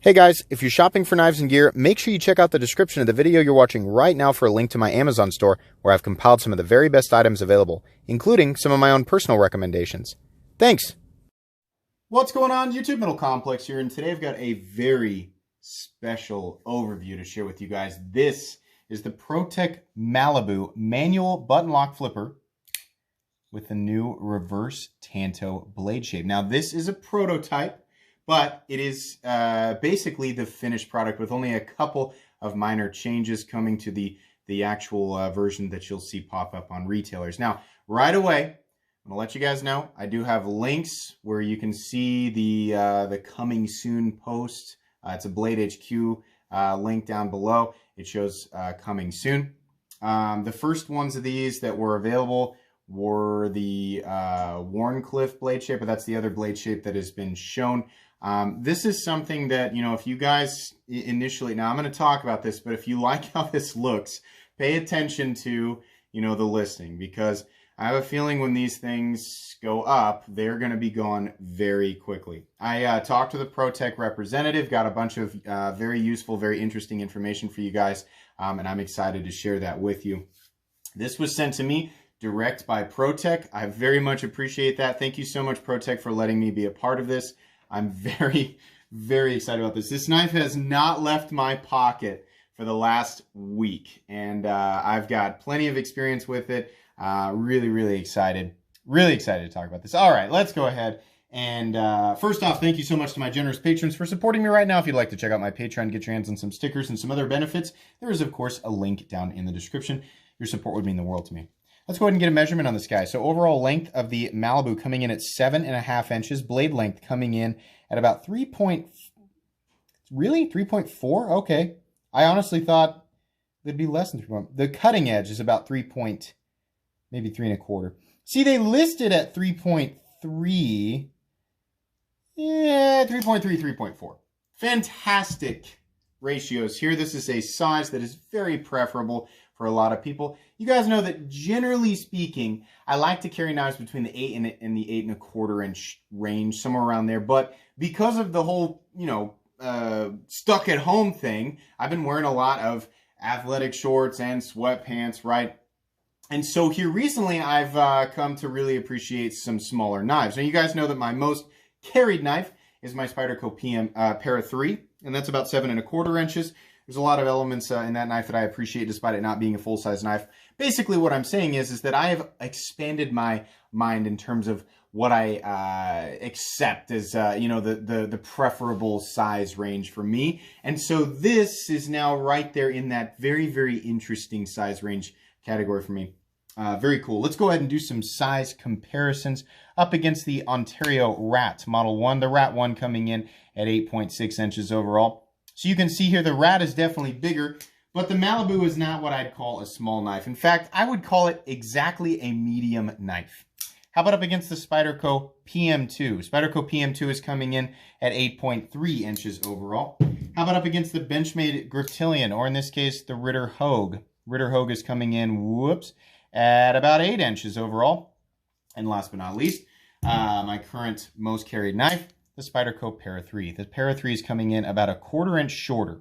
Hey guys, if you're shopping for knives and gear, make sure you check out the description of the video you're watching right now for a link to my Amazon store where I've compiled some of the very best items available, including some of my own personal recommendations. Thanks! What's going on, YouTube? Middle Complex here, and today I've got a very special overview to share with you guys. This is the Protech Malibu manual button lock flipper with the new reverse Tanto blade shape. Now this is a prototype, but it is basically the finished product with only a couple of minor changes coming to the actual version that you'll see pop up on retailers. Now, right away, I'm gonna let you guys know, I do have links where you can see the coming soon post. It's a Blade HQ link down below. It shows coming soon. The first ones of these that were available were the Warncliffe blade shape, but that's the other blade shape that has been shown. This is something that, you know, if you guys initially, now I'm going to talk about this, but if you like how this looks, pay attention to, you know, the listing, because I have a feeling when these things go up, they're going to be gone very quickly. I talked to the Protech representative, got a bunch of very useful, very interesting information for you guys, and I'm excited to share that with you. This was sent to me direct by Protech. I very much appreciate that. Thank you so much, Protech, for letting me be a part of this. I'm very, very excited about this. This knife has not left my pocket for the last week, and I've got plenty of experience with it. Really, really excited. Really excited to talk about this. All right, let's go ahead. And first off, thank you so much to my generous patrons for supporting me right now. If you'd like to check out my Patreon, get your hands on some stickers and some other benefits, there is, of course, a link down in the description. Your support would mean the world to me. Let's go ahead and get a measurement on this guy. So overall length of the Malibu coming in at 7.5 inches. Blade length coming in at about 3.4? Okay. I honestly thought it'd be less than 3. The cutting edge is about maybe 3.25. See, they listed at 3.3. Yeah, 3.3, 3.4. Fantastic ratios here. This is a size that is very preferable for a lot of people. You guys know that generally speaking, I like to carry knives between the 8 and the 8.25 inch range, somewhere around there. But because of the whole, you know, stuck at home thing, I've been wearing a lot of athletic shorts and sweatpants, right? And so here recently, I've come to really appreciate some smaller knives. Now, you guys know that my most carried knife is my Spyderco PM Para 3, and that's about 7.25 inches. There's a lot of elements in that knife that I appreciate despite it not being a full-size knife. Basically what I'm saying is that I have expanded my mind in terms of what I accept as you know, the preferable size range for me. And so this is now right there in that very, very interesting size range category for me. Very cool. Let's go ahead and do some size comparisons up against the Ontario Rat Model 1. The Rat 1 coming in at 8.6 inches overall. So you can see here the Rat is definitely bigger, but the Malibu is not what I'd call a small knife. In fact, I would call it exactly a medium knife. How about up against the Spyderco PM2? Spyderco PM2 is coming in at 8.3 inches overall. How about up against the Benchmade Griptilian, or in this case, the Ritter Hogue? Ritter Hogue is coming in, whoops, at about 8 inches overall. And last but not least, my current most carried knife, the Spyderco Para 3. The Para 3 is coming in about 1/4 inch shorter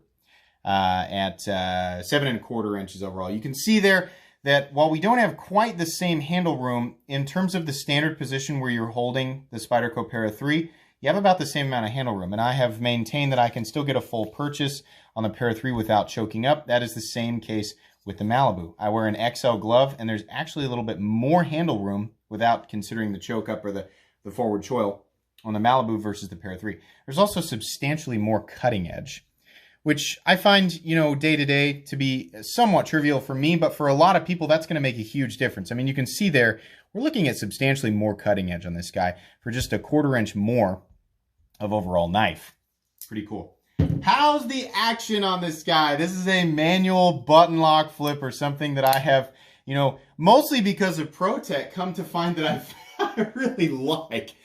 at 7.25 inches overall. You can see there that while we don't have quite the same handle room, in terms of the standard position where you're holding the Spyderco Para 3, you have about the same amount of handle room. And I have maintained that I can still get a full purchase on the Para 3 without choking up. That is the same case with the Malibu. I wear an XL glove, and there's actually a little bit more handle room without considering the choke up or the forward choil on the Malibu versus the Para 3. There's also substantially more cutting edge, which I find, you know, day to day to be somewhat trivial for me, but for a lot of people, that's going to make a huge difference. I mean, you can see there, we're looking at substantially more cutting edge on this guy for just 1/4 inch more of overall knife. Pretty cool. How's the action on this guy? This is a manual button lock flipper, something that I have, you know, mostly because of Protech, come to find that I really like.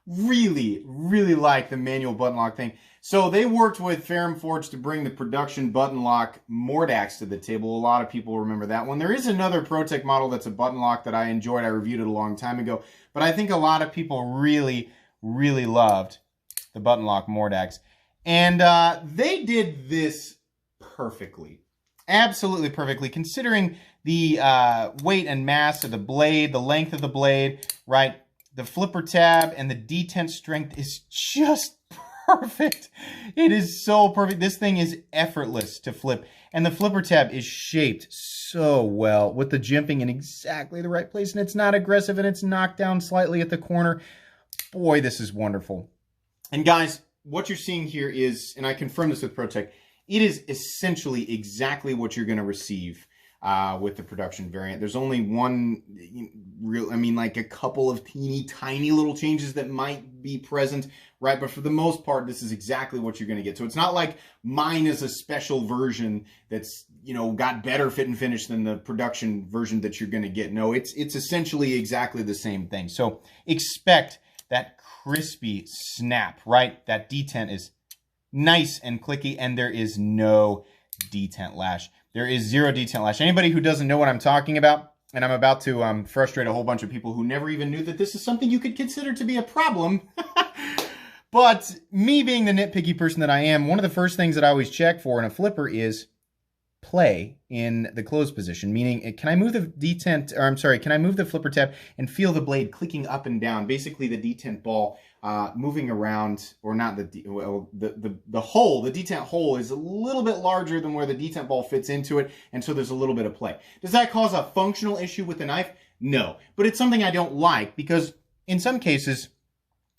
Really like the manual button lock thing. So they worked with Ferrum Forge to bring the production button lock Mordax to the table. A lot of people remember that one. There is another Protech model that's a button lock that I enjoyed. I reviewed it a long time ago. But I think a lot of people really loved the button lock Mordax. And they did this perfectly. Absolutely perfectly, considering the weight and mass of the blade, the length of the blade, right? The flipper tab and the detent strength is just perfect. It is so perfect. This thing is effortless to flip. And the flipper tab is shaped so well with the jimping in exactly the right place. And it's not aggressive and it's knocked down slightly at the corner. Boy, this is wonderful. And guys, what you're seeing here is, and I confirm this with Protech, it is essentially exactly what you're going to receive with the production variant. There's only one real, like a couple of teeny tiny little changes that might be present, right? But for the most part, this is exactly what you're going to get. So it's not like mine is a special version that's, got better fit and finish than the production version that you're going to get. No, it's essentially exactly the same thing. So expect that crispy snap, right? That detent is nice and clicky, and there is no detent lash. There is zero detent lash. Anybody who doesn't know what I'm talking about, and I'm about to frustrate a whole bunch of people who never even knew that this is something you could consider to be a problem. But me being the nitpicky person that I am, one of the first things that I always check for in a flipper is play in the closed position, meaning can I move the detent, or I'm sorry, can I move the flipper tab and feel the blade clicking up and down? Basically the detent ball moving around, or not the hole, the detent hole is a little bit larger than where the detent ball fits into it, and so there's a little bit of play. Does that cause a functional issue with the knife? No, but it's something I don't like, because in some cases,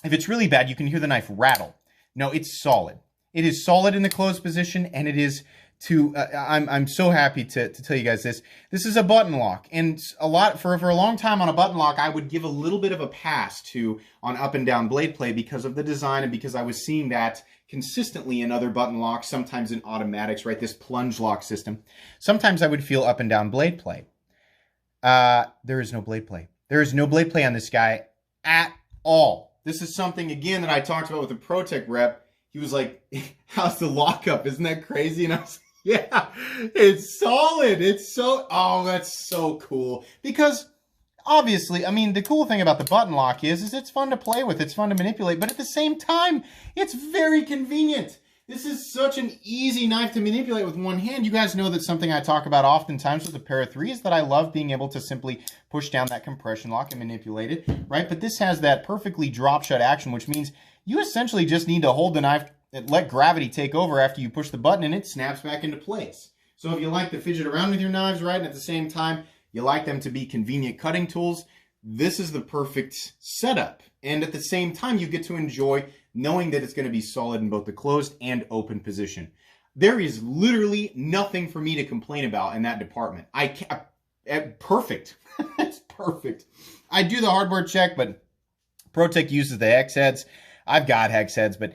if it's really bad, you can hear the knife rattle. No, it's solid. It is solid in the closed position, and it is I'm so happy to tell you guys this. This is a button lock, and for a long time on a button lock, I would give a little bit of a pass on up and down blade play because of the design and because I was seeing that consistently in other button locks, sometimes in automatics, right? This plunge lock system. Sometimes I would feel up and down blade play. There is no blade play. There is no blade play on this guy at all. This is something, again, that I talked about with the Protech rep. He was like, how's the lockup? Isn't that crazy? And I was like, yeah, it's solid. Oh, that's so cool. Because obviously, the cool thing about the button lock is it's fun to play with. It's fun to manipulate. But at the same time, it's very convenient. This is such an easy knife to manipulate with one hand. You guys know that something I talk about oftentimes with the Para 3 is that I love being able to simply push down that compression lock and manipulate it, right? But this has that perfectly drop shut action, which means you essentially just need to hold the knife and let gravity take over after you push the button, and it snaps back into place. So if you like to fidget around with your knives, right, and at the same time you like them to be convenient cutting tools, this is the perfect setup. And at the same time, you get to enjoy knowing that it's going to be solid in both the closed and open position. There is literally nothing for me to complain about in that department. Perfect. It's perfect. I do the hardware check, but Protech uses the hex heads. I've got hex heads, but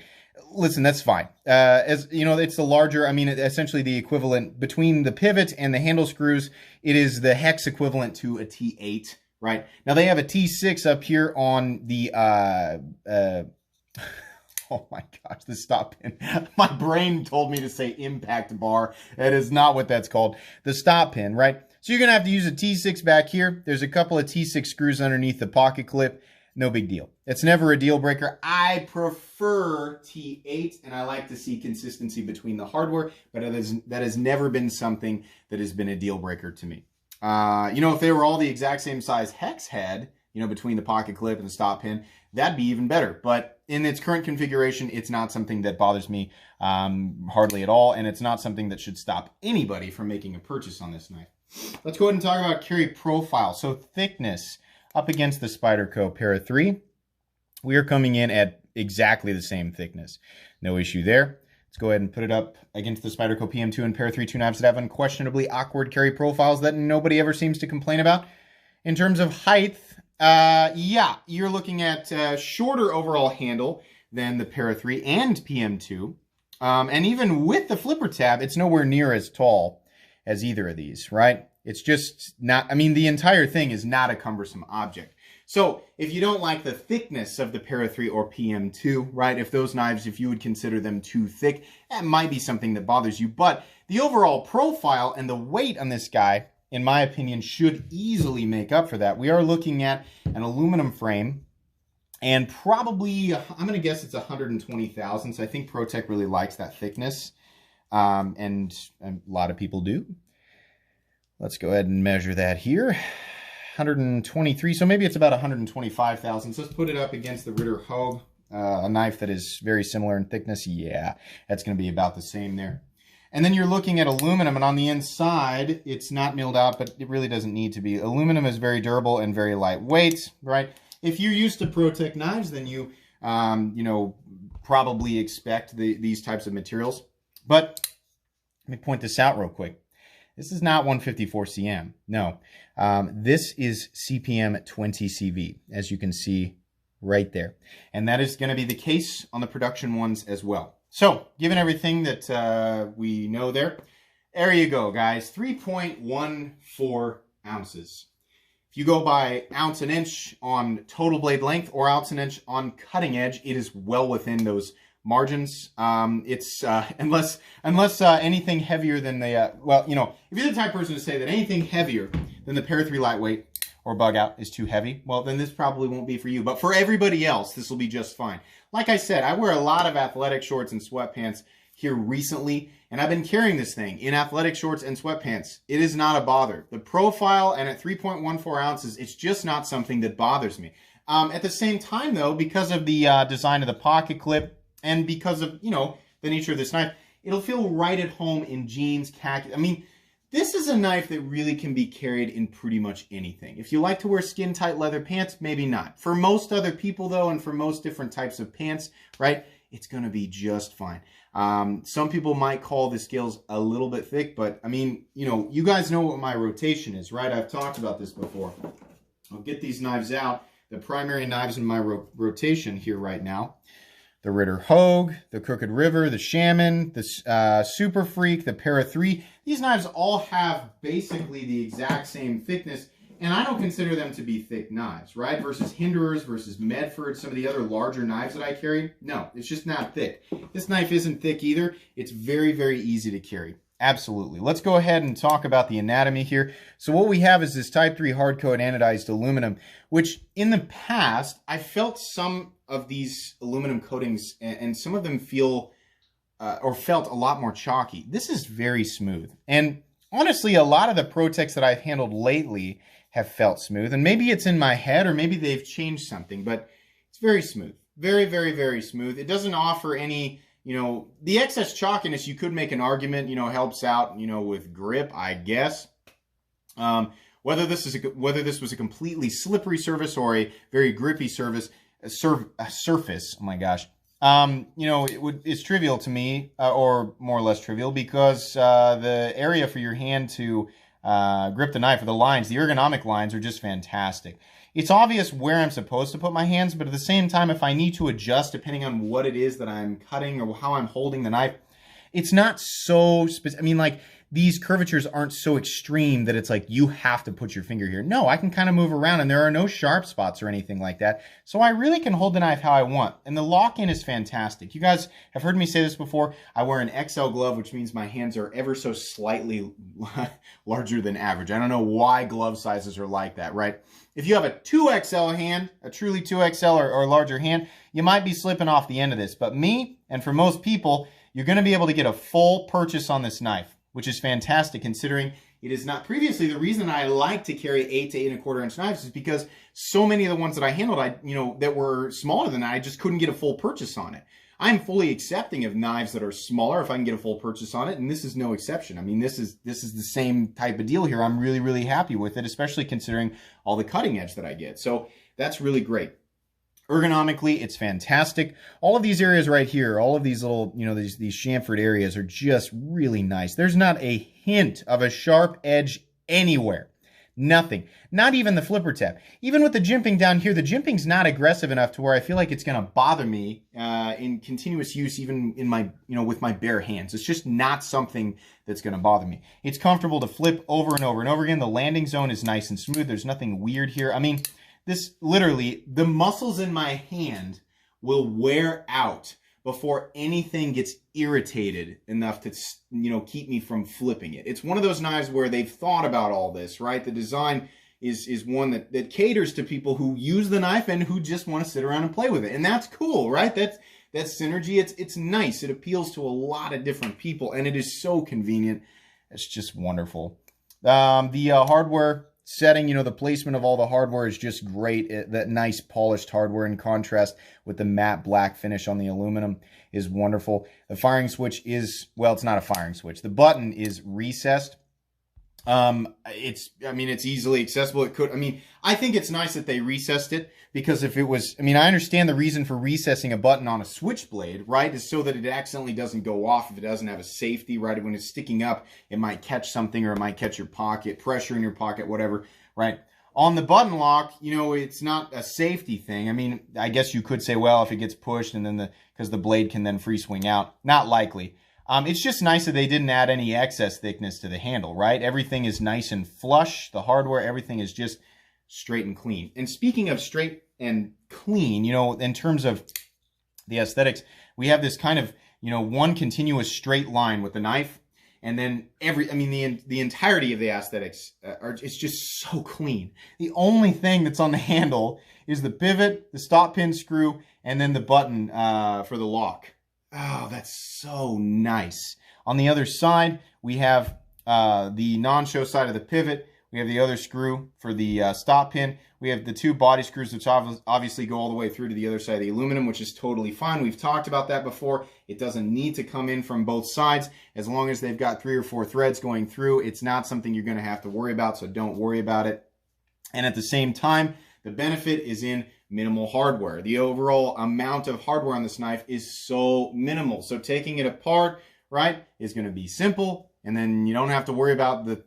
listen, that's fine. As you know, it's the larger, essentially the equivalent between the pivot and the handle screws. It is the hex equivalent to a T8, right? Now they have a T6 up here on the, oh my gosh, the stop pin. My brain told me to say impact bar. That is not what that's called. The stop pin, right? So you're going to have to use a T6 back here. There's a couple of T6 screws underneath the pocket clip. No big deal. It's never a deal breaker. I prefer T8, and I like to see consistency between the hardware, but that has never been something that has been a deal breaker to me. If they were all the exact same size hex head, between the pocket clip and the stop pin, that'd be even better. But in its current configuration, it's not something that bothers me hardly at all, and it's not something that should stop anybody from making a purchase on this knife. Let's go ahead and talk about carry profile. So thickness. Up against the Spyderco Para 3, we are coming in at exactly the same thickness. No issue there. Let's go ahead and put it up against the Spyderco PM2 and Para 3, two knives that have unquestionably awkward carry profiles that nobody ever seems to complain about. In terms of height, yeah, you're looking at a shorter overall handle than the Para 3 and PM2. And even with the flipper tab, it's nowhere near as tall as either of these, right? It's just not, the entire thing is not a cumbersome object. So if you don't like the thickness of the Para 3 or PM2, right, if those knives, if you would consider them too thick, that might be something that bothers you. But the overall profile and the weight on this guy, in my opinion, should easily make up for that. We are looking at an aluminum frame And probably, I'm going to guess it's 120 thousandths. I think Protech really likes that thickness, and a lot of people do. Let's go ahead and measure that here. 123, so maybe it's about 125 thousandths. Let's put it up against the Ritter Hogue, a knife that is very similar in thickness. Yeah, that's going to be about the same there. And then you're looking at aluminum, and on the inside, it's not milled out, but it really doesn't need to be. Aluminum is very durable and very lightweight, right? If you're used to Protech knives, then you know, probably expect these types of materials. But let me point this out real quick. This is not 154 cm. No, this is CPM 20 CV, as you can see right there. And that is going to be the case on the production ones as well. So, given everything that we know there you go, guys. 3.14 ounces. If you go by ounce and inch on total blade length or ounce and inch on cutting edge, it is well within those margins. It's unless anything heavier than the well, you know, if you're the type of person to say that anything heavier than the Para 3 lightweight or bug out is too heavy, well, then this probably won't be for you. But for everybody else, this will be just fine. Like I said, I wear a lot of athletic shorts and sweatpants here recently, and I've been carrying this thing in athletic shorts and sweatpants. It is not a bother. The profile, and at 3.14 ounces, it's just not something that bothers me. At the same time, though, because of the design of the pocket clip and because of, you know, the nature of this knife, it'll feel right at home in jeans, khaki. I mean, this is a knife that really can be carried in pretty much anything. If you like to wear skin-tight leather pants, maybe not. For most other people, though, and for most different types of pants, right, it's going to be just fine. Some people might call the scales a little bit thick, but, I mean, you know, you guys know what my rotation is, right? I've talked about this before. I'll get these knives out. The primary knives in my rotation here right now. The Ritter Hogue, the Crooked River, the Shaman, the Super Freak, the Para 3. These knives all have basically the exact same thickness, and I don't consider them to be thick knives, right? Versus Hinderers, versus Medford, some of the other larger knives that I carry. No, it's just not thick. This knife isn't thick either. It's very, very easy to carry. Absolutely. Let's go ahead and talk about the anatomy here. So what we have is this Type 3 hard coat anodized aluminum, which in the past, I felt some of these aluminum coatings, and some of them feel or felt a lot more chalky. This is very smooth. And honestly, a lot of the Protechs that I've handled lately have felt smooth. And maybe it's in my head, or maybe they've changed something, but it's very smooth. Very, very, very smooth. It doesn't offer any, you know, the excess chalkiness, you could make an argument, you know, helps out, you know, with grip, I guess. Whether this was a completely slippery surface or a very grippy surface, oh my gosh, you know, it's trivial to me, or more or less trivial, because the area for your hand to grip the knife, or the lines, the ergonomic lines, are just fantastic. It's obvious where I'm supposed to put my hands, but at the same time, if I need to adjust depending on what it is that I'm cutting or how I'm holding the knife, it's not so specific. I mean, like, these curvatures aren't so extreme that it's like you have to put your finger here. No, I can kind of move around, and there are no sharp spots or anything like that. So I really can hold the knife how I want. And the lock-in is fantastic. You guys have heard me say this before. I wear an XL glove, which means my hands are ever so slightly larger than average. I don't know why glove sizes are like that, right? If you have a 2XL hand, a truly 2XL or larger hand, you might be slipping off the end of this. But me, and for most people, you're going to be able to get a full purchase on this knife, which is fantastic considering it is not. Previously, the reason I like to carry 8 to 8.25 inch knives is because so many of the ones that I handled, that were smaller than that, I just couldn't get a full purchase on it. I'm fully accepting of knives that are smaller if I can get a full purchase on it, and this is no exception. I mean, this is the same type of deal here. I'm really, really happy with it, especially considering all the cutting edge that I get. So that's really great. Ergonomically, it's fantastic. All of these areas right here, all of these little, these chamfered areas are just really nice. There's not a hint of a sharp edge anywhere. Nothing. Not even the flipper tab. Even with the jimping down here, the jimping's not aggressive enough to where I feel like it's going to bother me in continuous use, even in my, with my bare hands. It's just not something that's going to bother me. It's comfortable to flip over and over and over again. The landing zone is nice and smooth. There's nothing weird here. I mean, this literally, the muscles in my hand will wear out before anything gets irritated enough to, keep me from flipping it. It's one of those knives where they've thought about all this, right? The design, is one that caters to people who use the knife and who just want to sit around and play with it. And that's cool, right? That's synergy. It's nice. It appeals to a lot of different people, and it is so convenient. It's just wonderful. The hardware setting, the placement of all the hardware is just great. That nice polished hardware in contrast with the matte black finish on the aluminum is wonderful. The firing switch is, well, it's not a firing switch. The button is recessed. It's easily accessible. I think it's nice that they recessed it, because if it was, I understand the reason for recessing a button on a switchblade, right, is so that it accidentally doesn't go off if it doesn't have a safety, right? When it's sticking up, it might catch something, or it might catch your pocket, pressure in your pocket, whatever, right? On the button lock, it's not a safety thing. I guess you could say, well, if it gets pushed and then because the blade can then free swing out, not likely. It's just nice that they didn't add any excess thickness to the handle, right? Everything is nice and flush. The hardware, everything is just straight and clean. And speaking of straight and clean, in terms of the aesthetics, we have this kind of, one continuous straight line with the knife. And then the entirety of the aesthetics it's just so clean. The only thing that's on the handle is the pivot, the stop pin screw, and then the button for the lock. Oh, that's so nice. On the other side, we have the non-show side of the pivot. We have the other screw for the stop pin. We have the two body screws, which obviously go all the way through to the other side of the aluminum, which is totally fine. We've talked about that before. It doesn't need to come in from both sides. As long as they've got 3 or 4 threads going through, it's not something you're going to have to worry about, so don't worry about it. And at the same time, the benefit is in minimal hardware. The overall amount of hardware on this knife is so minimal. So taking it apart, right, is going to be simple, and then you don't have to worry about the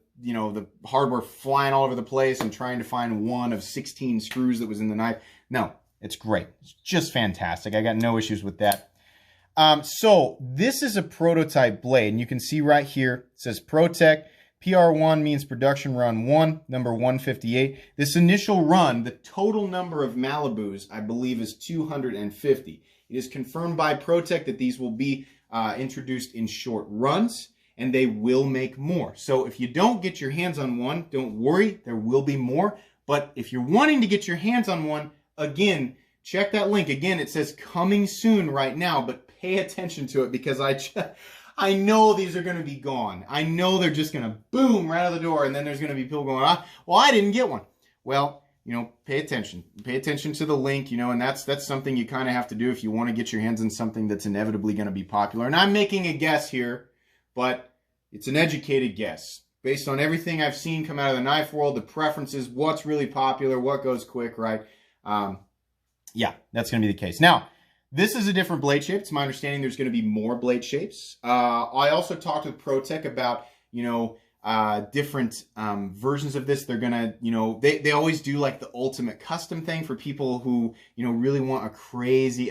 hardware flying all over the place and trying to find one of 16 screws that was in the knife. No, it's great. It's just fantastic. I got no issues with that. So this is a prototype blade, and you can see right here, it says Protech. PR1 means production run 1, number 158. This initial run, the total number of Malibus, I believe, is 250. It is confirmed by Protech that these will be introduced in short runs, and they will make more. So if you don't get your hands on one, don't worry, there will be more. But if you're wanting to get your hands on one, again, check that link. Again, it says coming soon right now, but pay attention to it, because I know these are going to be gone. I know they're just going to boom right out the door, and then there's going to be people going, well, I didn't get one. Well, pay attention. Pay attention to the link, and that's something you kind of have to do if you want to get your hands on something that's inevitably going to be popular. And I'm making a guess here, but it's an educated guess. Based on everything I've seen come out of the knife world, the preferences, what's really popular, what goes quick, right? Yeah, that's going to be the case. Now, this is a different blade shape. It's my understanding there's going to be more blade shapes. I also talked with Protech about, different versions of this. They're going to, they always do like the ultimate custom thing for people who, really want a crazy,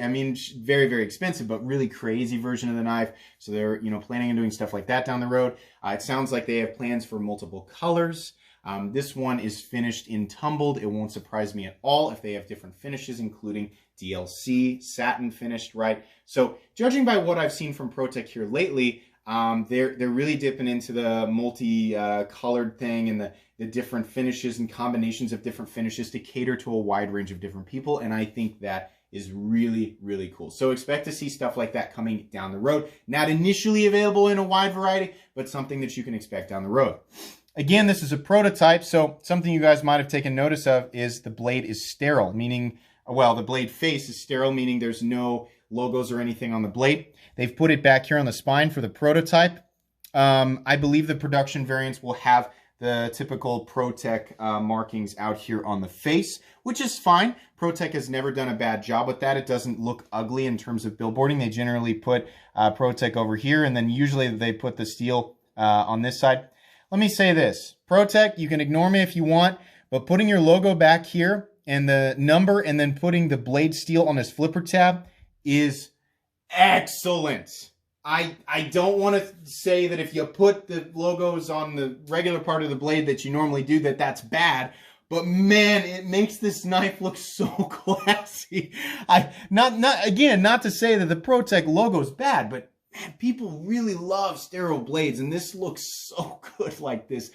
very, very expensive, but really crazy version of the knife. So they're, planning on doing stuff like that down the road. It sounds like they have plans for multiple colors. This one is finished in tumbled. It won't surprise me at all if they have different finishes, including DLC, satin finished, right? So judging by what I've seen from Protech here lately, they're really dipping into the multi-colored thing and the different finishes and combinations of different finishes to cater to a wide range of different people. And I think that is really, really cool. So expect to see stuff like that coming down the road. Not initially available in a wide variety, but something that you can expect down the road. Again, this is a prototype, so something you guys might have taken notice of is the blade is sterile, meaning, well, the blade face is sterile, meaning there's no logos or anything on the blade. They've put it back here on the spine for the prototype. I believe the production variants will have the typical Protech markings out here on the face, which is fine. Protech has never done a bad job with that. It doesn't look ugly in terms of billboarding. They generally put Protech over here, and then usually they put the steel on this side. Let me say this. Protech, you can ignore me if you want, but putting your logo back here and the number and then putting the blade steel on this flipper tab is excellent. I don't want to say that if you put the logos on the regular part of the blade that you normally do, that's bad. But man, it makes this knife look so classy. Not to say that the Protech logo is bad, but man, people really love sterile blades, and this looks so good like this.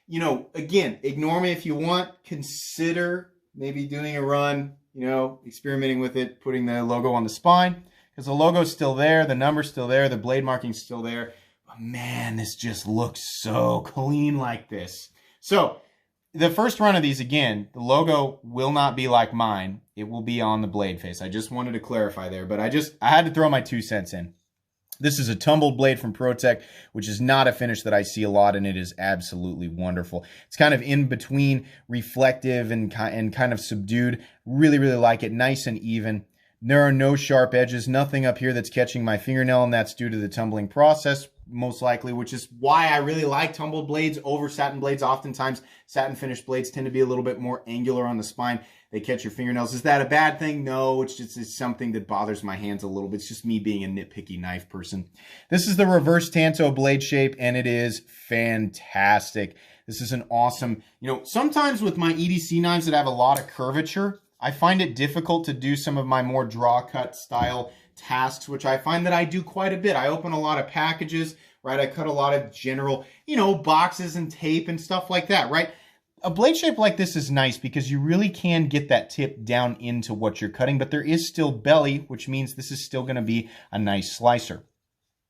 you know, again, ignore me if you want. Consider maybe doing a run, you know, experimenting with it, putting the logo on the spine, because the logo's still there, the number's still there, the blade marking's still there. But man, this just looks so clean like this. So the first run of these, again, the logo will not be like mine. It will be on the blade face. I just wanted to clarify there, but I had to throw my 2 cents in. This is a tumbled blade from Protech, which is not a finish that I see a lot, and it is absolutely wonderful. It's kind of in between reflective and kind of subdued. Really, really like it. Nice and even. There are no sharp edges, nothing up here that's catching my fingernail, and that's due to the tumbling process, most likely, which is why I really like tumbled blades over satin blades. Oftentimes, satin finished blades tend to be a little bit more angular on the spine. They catch your fingernails. Is that a bad thing? No, it's something that bothers my hands a little bit. It's just me being a nitpicky knife person. This is the reverse Tanto blade shape, and it is fantastic. This is an awesome, you know, sometimes with my EDC knives that have a lot of curvature, I find it difficult to do some of my more draw cut style tasks, which I find that I do quite a bit. I open a lot of packages, right? I cut a lot of general, you know, boxes and tape and stuff like that, right? A blade shape like this is nice because you really can get that tip down into what you're cutting, but there is still belly, which means this is still going to be a nice slicer.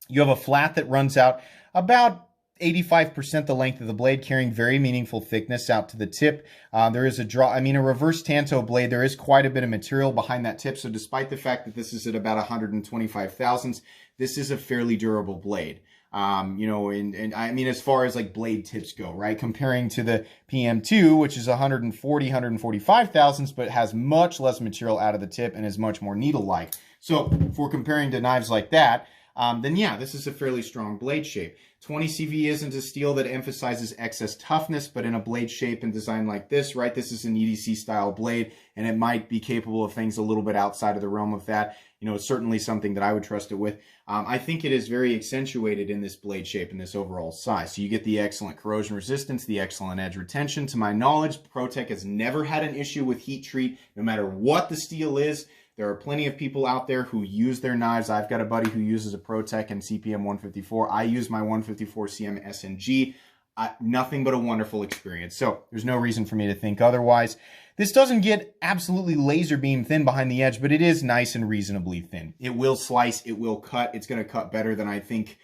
You have a flat that runs out about 85% the length of the blade, carrying very meaningful thickness out to the tip. There is a a reverse Tanto blade, there is quite a bit of material behind that tip. So despite the fact that this is at about 125 thousandths, this is a fairly durable blade. You know, and I mean, as far as like blade tips go, right? Comparing to the PM2, which is 145 thousandths, but has much less material out of the tip and is much more needle-like. So if we're comparing to knives like that, then yeah, this is a fairly strong blade shape. 20 CV isn't a steel that emphasizes excess toughness, but in a blade shape and design like this, right, this is an EDC style blade, and it might be capable of things a little bit outside of the realm of that. You know, it's certainly something that I would trust it with. I think it is very accentuated in this blade shape and this overall size. So you get the excellent corrosion resistance, the excellent edge retention. To my knowledge, Protech has never had an issue with heat treat, no matter what the steel is. There are plenty of people out there who use their knives. I've got a buddy who uses a Protech and CPM 154. I use my 154 CM SNG. Nothing but a wonderful experience. So there's no reason for me to think otherwise. This doesn't get absolutely laser beam thin behind the edge, but it is nice and reasonably thin. It will slice, it will cut. It's going to cut better than I think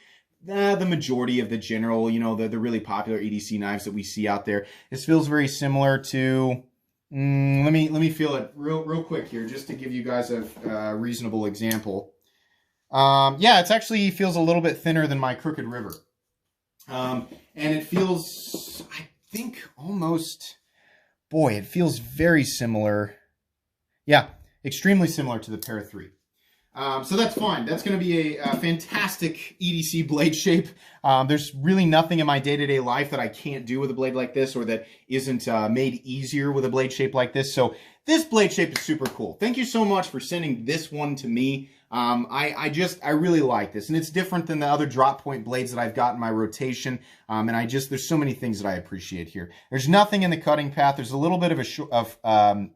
the majority of the general, you know, the really popular EDC knives that we see out there. This feels very similar to... let me feel it real quick here, just to give you guys a reasonable example. Yeah, it actually feels a little bit thinner than my Crooked River. And it feels, I think, almost, boy, it feels very similar. Yeah, extremely similar to the Para 3. So that's fine. That's going to be a fantastic EDC blade shape. There's really nothing in my day-to-day life that I can't do with a blade like this, or that isn't made easier with a blade shape like this. So this blade shape is super cool. Thank you so much for sending this one to me. I really like this, and it's different than the other drop point blades that I've got in my rotation. And there's so many things that I appreciate here. There's nothing in the cutting path. There's a little bit of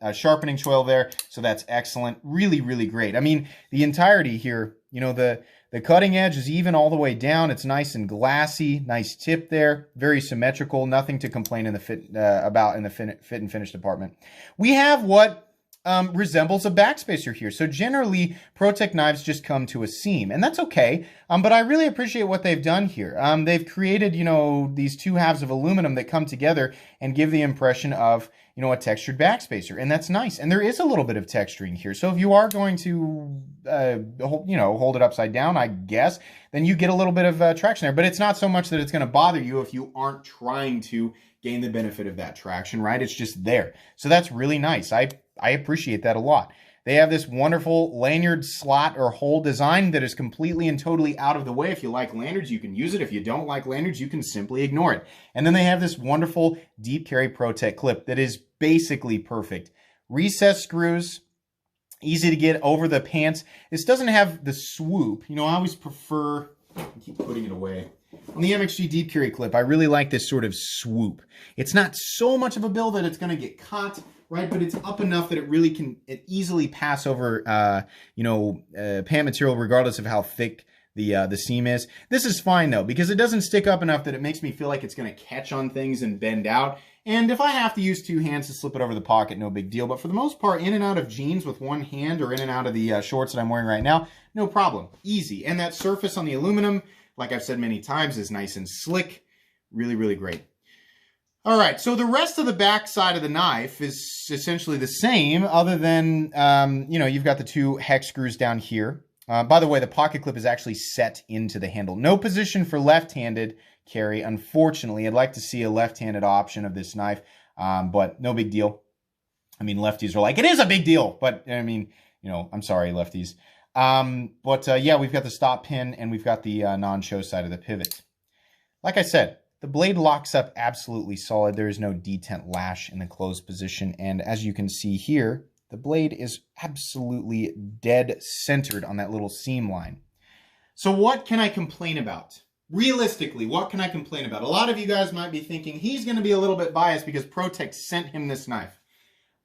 a sharpening choil there, so that's excellent. Really, really great. I mean, the entirety here, you know, the cutting edge is even all the way down. It's nice and glassy, nice tip there, very symmetrical. Nothing to complain in the fit and finish department. We have what resembles a backspacer here. So generally, Protech knives just come to a seam, and that's okay. But I really appreciate what they've done here. They've created, you know, these two halves of aluminum that come together and give the impression of, you know, a textured backspacer, and that's nice. And there is a little bit of texturing here. So if you are going to, you know, hold it upside down, I guess, then you get a little bit of traction there. But it's not so much that it's going to bother you if you aren't trying to gain the benefit of that traction, right? It's just there. So that's really nice. I appreciate that a lot. They have this wonderful lanyard slot or hole design that is completely and totally out of the way. If you like lanyards, you can use it. If you don't like lanyards, you can simply ignore it. And then they have this wonderful deep carry Protech clip that is basically perfect. Recessed screws, easy to get over the pants. This doesn't have the swoop. You know, I always prefer, I keep putting it away. On the MXG deep carry clip, I really like this sort of swoop. It's not so much of a bill that it's going to get caught, right? But it's up enough that it really can easily pass over, you know, pant material, regardless of how thick the seam is. This is fine though, because it doesn't stick up enough that it makes me feel like it's going to catch on things and bend out. And if I have to use 2 hands to slip it over the pocket, no big deal. But for the most part, in and out of jeans with 1 hand or in and out of the shorts that I'm wearing right now, no problem. Easy. And that surface on the aluminum, like I've said many times, is nice and slick. Really, really great. All right, so the rest of the back side of the knife is essentially the same, other than, you know, you've got the 2 hex screws down here. By the way, the pocket clip is actually set into the handle. No position for left-handed carry, unfortunately. I'd like to see a left-handed option of this knife, but no big deal. I mean, lefties are like, it is a big deal, but I mean, you know, I'm sorry, lefties. Yeah, we've got the stop pin and we've got the non-show side of the pivot. Like I said, the blade locks up absolutely solid. There is no detent lash in the closed position. And as you can see here, the blade is absolutely dead centered on that little seam line. So what can I complain about? Realistically, what can I complain about? A lot of you guys might be thinking he's going to be a little bit biased because Protech sent him this knife.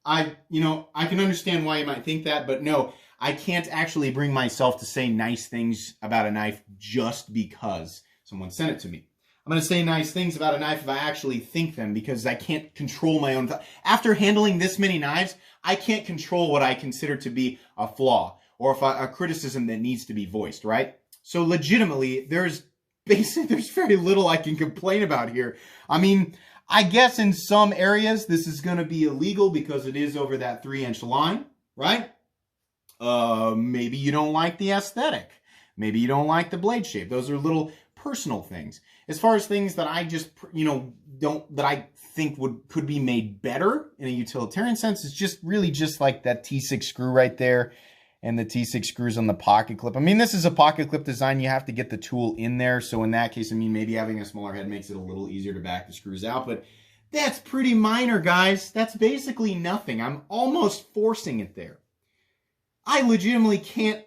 I can understand why you might think that, but no, I can't actually bring myself to say nice things about a knife just because someone sent it to me. I'm going to say nice things about a knife if I actually think them, because I can't control my own thought. After handling this many knives, I can't control what I consider to be a flaw or if a criticism that needs to be voiced, right? So legitimately, there's very little I can complain about here. I mean, I guess in some areas this is going to be illegal because it is over that 3-inch line, right? Maybe you don't like the aesthetic. Maybe you don't like the blade shape. Those are little personal things. As far as things that I just, that I think could be made better in a utilitarian sense, it's just really just like that T6 screw right there and the T6 screws on the pocket clip. I mean, this is a pocket clip design. You have to get the tool in there. So in that case, I mean, maybe having a smaller head makes it a little easier to back the screws out, but that's pretty minor, guys. That's basically nothing. I'm almost forcing it there. I legitimately can't...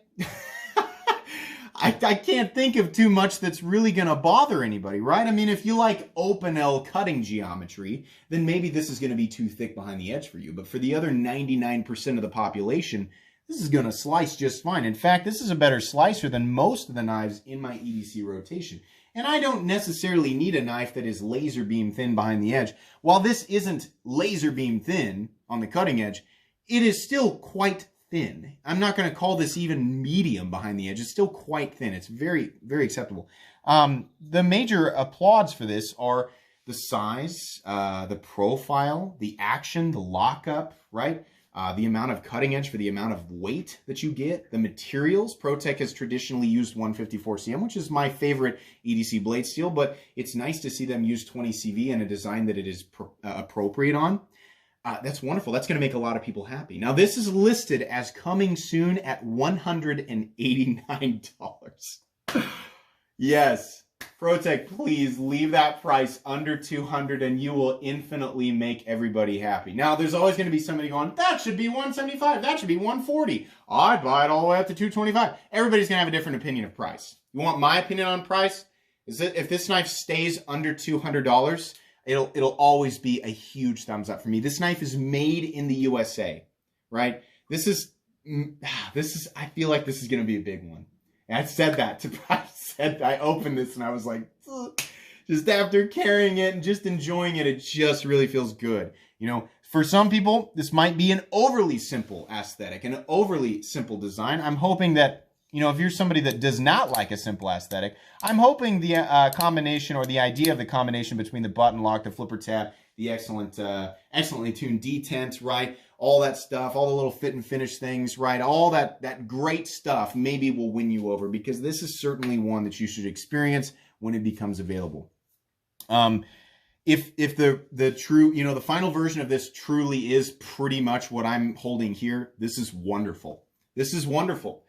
I can't think of too much that's really going to bother anybody, right? I mean, if you like open L cutting geometry, then maybe this is going to be too thick behind the edge for you. But for the other 99% of the population, this is going to slice just fine. In fact, this is a better slicer than most of the knives in my EDC rotation. And I don't necessarily need a knife that is laser beam thin behind the edge. While this isn't laser beam thin on the cutting edge, it is still quite thin. I'm not going to call this even medium behind the edge. It's still quite thin. It's very, very acceptable. The major applauds for this are the size, the profile, the action, the lockup, right? The amount of cutting edge for the amount of weight that you get, the materials. Protech has traditionally used 154 cm, which is my favorite EDC blade steel, but it's nice to see them use 20 CV in a design that it is appropriate on. That's wonderful. That's going to make a lot of people happy. Now, this is listed as coming soon at $189. Yes. Protech, please leave that price under $200 and you will infinitely make everybody happy. Now, there's always going to be somebody going, that should be $175. That should be $140. I'd buy it all the way up to $225. Everybody's going to have a different opinion of price. You want my opinion on price? Is that if this knife stays under $200, it'll always be a huge thumbs up for me. This knife is made in the USA, right? This is, I feel like this is going to be a big one. And I said that I opened this and I was like, ugh. Just after carrying it and just enjoying it, it just really feels good. You know, for some people, this might be an overly simple aesthetic, an overly simple design. I'm hoping that, you know, if you're somebody that does not like a simple aesthetic, I'm hoping the combination or the idea of the combination between the button lock, the flipper tab, the excellently tuned detent, right? All that stuff, all the little fit and finish things, right? All that great stuff maybe will win you over, because this is certainly one that you should experience when it becomes available. If the true, you know, the final version of this truly is pretty much what I'm holding here, this is wonderful. This is wonderful.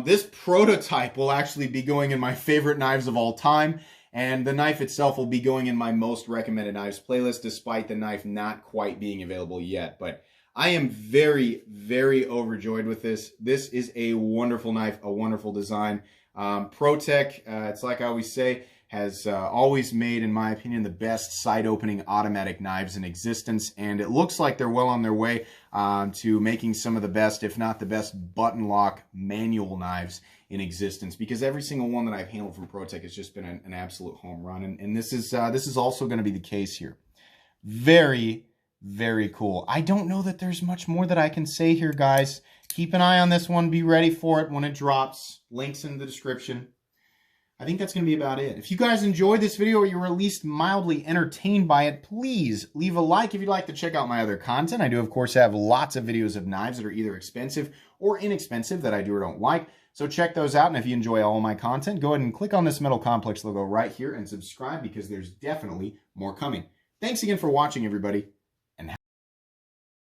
This prototype will actually be going in my favorite knives of all time, and the knife itself will be going in my most recommended knives playlist, despite the knife not quite being available yet. But I am very, very overjoyed with this. This is a wonderful knife, a wonderful design. Protech, it's like I always say, has always made, in my opinion, the best side-opening automatic knives in existence, and it looks like they're well on their way to making some of the best, if not the best, button lock manual knives in existence, because every single one that I've handled from Protech has just been an absolute home run. And this is also going to be the case here. Very, very cool. I don't know that there's much more that I can say here, guys. Keep an eye on this one. Be ready for it when it drops. Links in the description. I think that's going to be about it. If you guys enjoyed this video or you were at least mildly entertained by it, please leave a like if you'd like to check out my other content. I do, of course, have lots of videos of knives that are either expensive or inexpensive that I do or don't like. So check those out. And if you enjoy all of my content, go ahead and click on this Metal Complex logo right here and subscribe, because there's definitely more coming. Thanks again for watching, everybody.